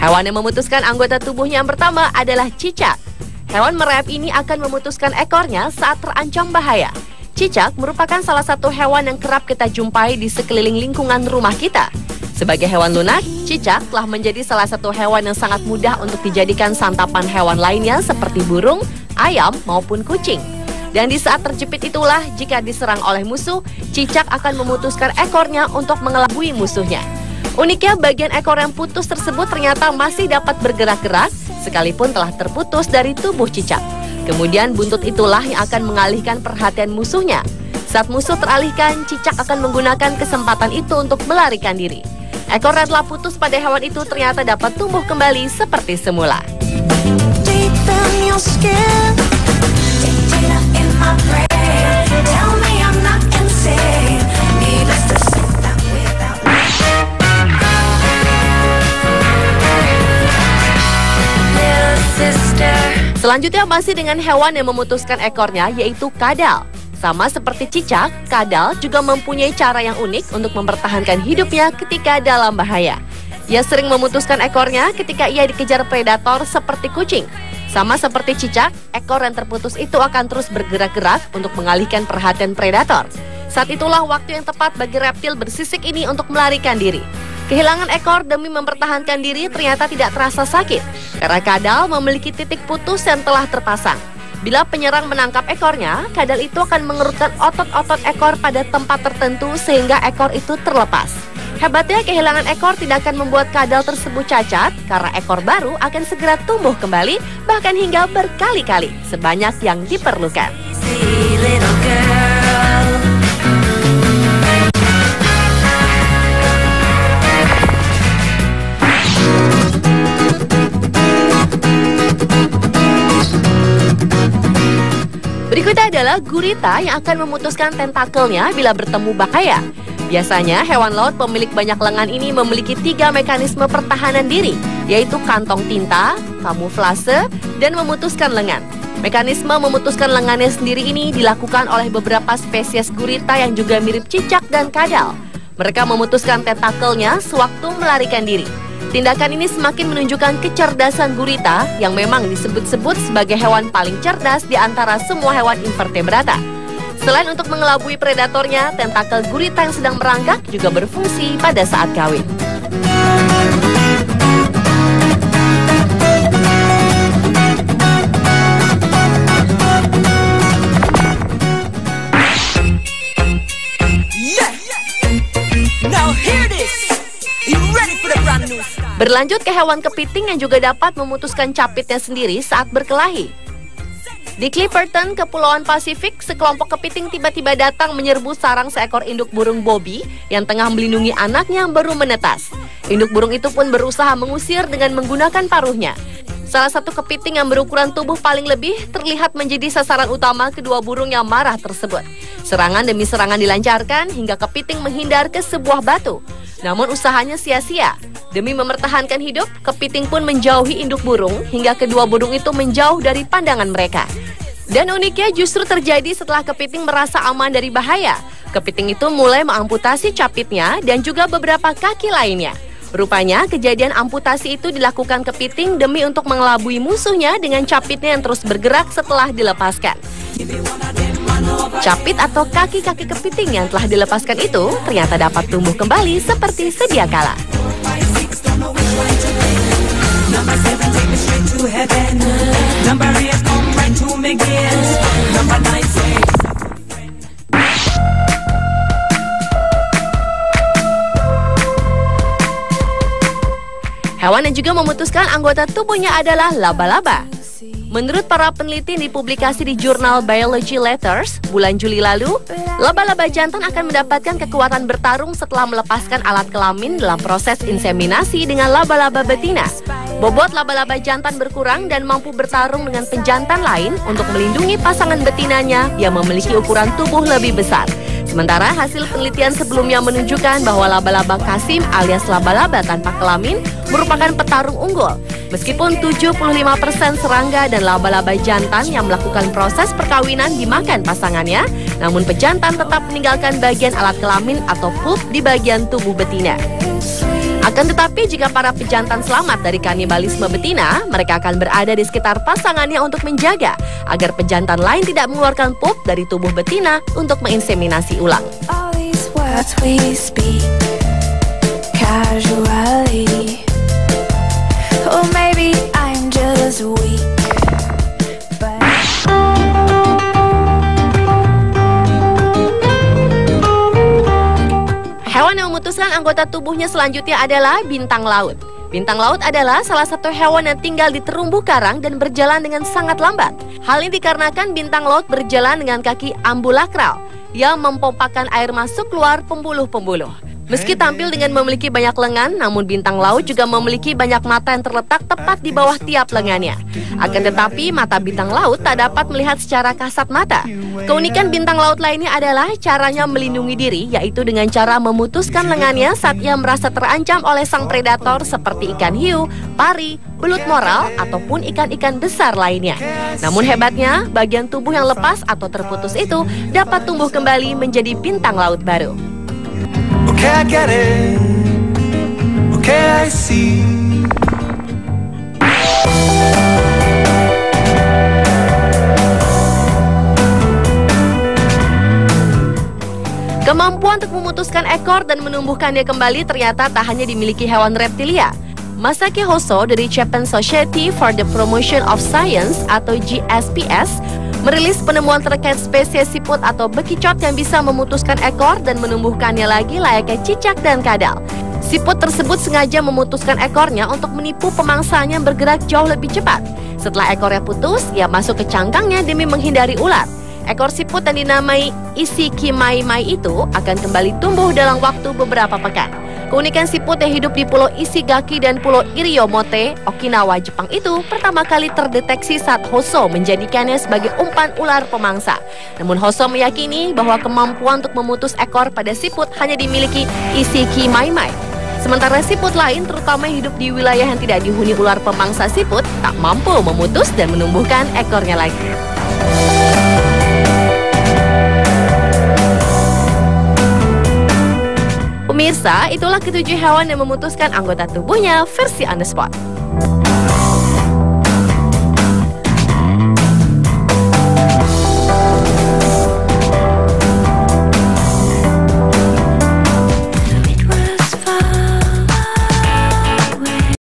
Hewan yang memutuskan anggota tubuhnya yang pertama adalah cicak. Hewan merayap ini akan memutuskan ekornya saat terancam bahaya. Cicak merupakan salah satu hewan yang kerap kita jumpai di sekeliling lingkungan rumah kita. Sebagai hewan lunak, cicak telah menjadi salah satu hewan yang sangat mudah untuk dijadikan santapan hewan lainnya seperti burung, ayam, maupun kucing. Dan di saat terjepit itulah, jika diserang oleh musuh, cicak akan memutuskan ekornya untuk mengelabui musuhnya. Uniknya, bagian ekor yang putus tersebut ternyata masih dapat bergerak-gerak, sekalipun telah terputus dari tubuh cicak. Kemudian buntut itulah yang akan mengalihkan perhatian musuhnya. Saat musuh teralihkan, cicak akan menggunakan kesempatan itu untuk melarikan diri. Ekor yang telah putus pada hewan itu ternyata dapat tumbuh kembali seperti semula. Selanjutnya masih dengan hewan yang memutuskan ekornya, yaitu kadal. Sama seperti cicak, kadal juga mempunyai cara yang unik untuk mempertahankan hidupnya ketika dalam bahaya. Ia sering memutuskan ekornya ketika ia dikejar predator seperti kucing. Sama seperti cicak, ekor yang terputus itu akan terus bergerak-gerak untuk mengalihkan perhatian predator. Saat itulah waktu yang tepat bagi reptil bersisik ini untuk melarikan diri. Kehilangan ekor demi mempertahankan diri ternyata tidak terasa sakit, karena kadal memiliki titik putus yang telah terpasang. Bila penyerang menangkap ekornya, kadal itu akan mengerutkan otot-otot ekor pada tempat tertentu sehingga ekor itu terlepas. Hebatnya, kehilangan ekor tidak akan membuat kadal tersebut cacat, karena ekor baru akan segera tumbuh kembali, bahkan hingga berkali-kali, sebanyak yang diperlukan. Berikutnya adalah gurita yang akan memutuskan tentakelnya bila bertemu bahaya. Biasanya hewan laut pemilik banyak lengan ini memiliki 3 mekanisme pertahanan diri, yaitu kantong tinta, kamuflase, dan memutuskan lengan. Mekanisme memutuskan lengannya sendiri ini dilakukan oleh beberapa spesies gurita yang juga mirip cicak dan kadal. Mereka memutuskan tentakelnya sewaktu melarikan diri. Tindakan ini semakin menunjukkan kecerdasan gurita yang memang disebut-sebut sebagai hewan paling cerdas di antara semua hewan invertebrata. Selain untuk mengelabui predatornya, tentakel gurita yang sedang merangkak juga berfungsi pada saat kawin. Berlanjut ke hewan kepiting yang juga dapat memutuskan capitnya sendiri saat berkelahi. Di Clipperton, Kepulauan Pasifik, sekelompok kepiting tiba-tiba datang menyerbu sarang seekor induk burung Bobby yang tengah melindungi anaknya yang baru menetas. Induk burung itu pun berusaha mengusir dengan menggunakan paruhnya. Salah satu kepiting yang berukuran tubuh paling lebih terlihat menjadi sasaran utama kedua burung yang marah tersebut. Serangan demi serangan dilancarkan hingga kepiting menghindar ke sebuah batu. Namun usahanya sia-sia. Demi mempertahankan hidup, kepiting pun menjauhi induk burung hingga kedua burung itu menjauh dari pandangan mereka. Dan uniknya justru terjadi setelah kepiting merasa aman dari bahaya. Kepiting itu mulai mengamputasi capitnya dan juga beberapa kaki lainnya. Rupanya kejadian amputasi itu dilakukan kepiting demi untuk mengelabui musuhnya dengan capitnya yang terus bergerak setelah dilepaskan. Capit atau kaki-kaki kepiting yang telah dilepaskan itu ternyata dapat tumbuh kembali seperti sedia kala. Hewan yang juga memutuskan anggota tubuhnya adalah laba-laba. Menurut para peneliti di publikasi di jurnal Biology Letters bulan Juli lalu, laba-laba jantan akan mendapatkan kekuatan bertarung setelah melepaskan alat kelamin dalam proses inseminasi dengan laba-laba betina. Bobot laba-laba jantan berkurang dan mampu bertarung dengan pejantan lain untuk melindungi pasangan betinanya yang memiliki ukuran tubuh lebih besar. Sementara hasil penelitian sebelumnya menunjukkan bahwa laba-laba kasim alias laba-laba tanpa kelamin merupakan petarung unggul. Meskipun 75% serangga dan laba-laba jantan yang melakukan proses perkawinan dimakan pasangannya, namun pejantan tetap meninggalkan bagian alat kelamin atau pulp di bagian tubuh betina. Akan Akan tetapi jika para pejantan selamat dari kanibalisme betina, mereka akan berada di sekitar pasangannya untuk menjaga agar pejantan lain tidak mengeluarkan pup dari tubuh betina untuk menginseminasi ulang. All these words we speak casually. Or maybe I'm just weak. Hewan yang memutuskan anggota tubuhnya selanjutnya adalah bintang laut. Bintang laut adalah salah satu hewan yang tinggal di terumbu karang dan berjalan dengan sangat lambat. Hal ini dikarenakan bintang laut berjalan dengan kaki ambulakral yang mempompakan air masuk keluar pembuluh-pembuluh. Meski tampil dengan memiliki banyak lengan, namun bintang laut juga memiliki banyak mata yang terletak tepat di bawah tiap lengannya. Akan tetapi, mata bintang laut tak dapat melihat secara kasat mata. Keunikan bintang laut lainnya adalah caranya melindungi diri, yaitu dengan cara memutuskan lengannya saat ia merasa terancam oleh sang predator seperti ikan hiu, pari, belut moral, ataupun ikan-ikan besar lainnya. Namun hebatnya, bagian tubuh yang lepas atau terputus itu dapat tumbuh kembali menjadi bintang laut baru. Okay, I get it. Okay, I see. Kemampuan untuk memutuskan ekor dan menumbuhkannya kembali ternyata tak hanya dimiliki hewan reptilia. Masaki Hoso dari Japan Society for the Promotion of Science atau GSPS merilis penemuan terkait spesies siput atau bekicot yang bisa memutuskan ekor dan menumbuhkannya lagi layaknya cicak dan kadal. Siput tersebut sengaja memutuskan ekornya untuk menipu pemangsanya yang bergerak jauh lebih cepat. Setelah ekornya putus, ia masuk ke cangkangnya demi menghindari ular. Ekor siput yang dinamai Ishikimaimai itu akan kembali tumbuh dalam waktu beberapa pekan. Keunikan siput yang hidup di Pulau Ishigaki dan Pulau Iriomote, Okinawa, Jepang itu pertama kali terdeteksi saat Hoso menjadikannya sebagai umpan ular pemangsa. Namun Hoso meyakini bahwa kemampuan untuk memutus ekor pada siput hanya dimiliki Ishikimaimai. Sementara siput lain, terutama yang hidup di wilayah yang tidak dihuni ular pemangsa siput, tak mampu memutus dan menumbuhkan ekornya lagi. Pemirsa, itulah ketujuh hewan yang memutuskan anggota tubuhnya versi on the spot.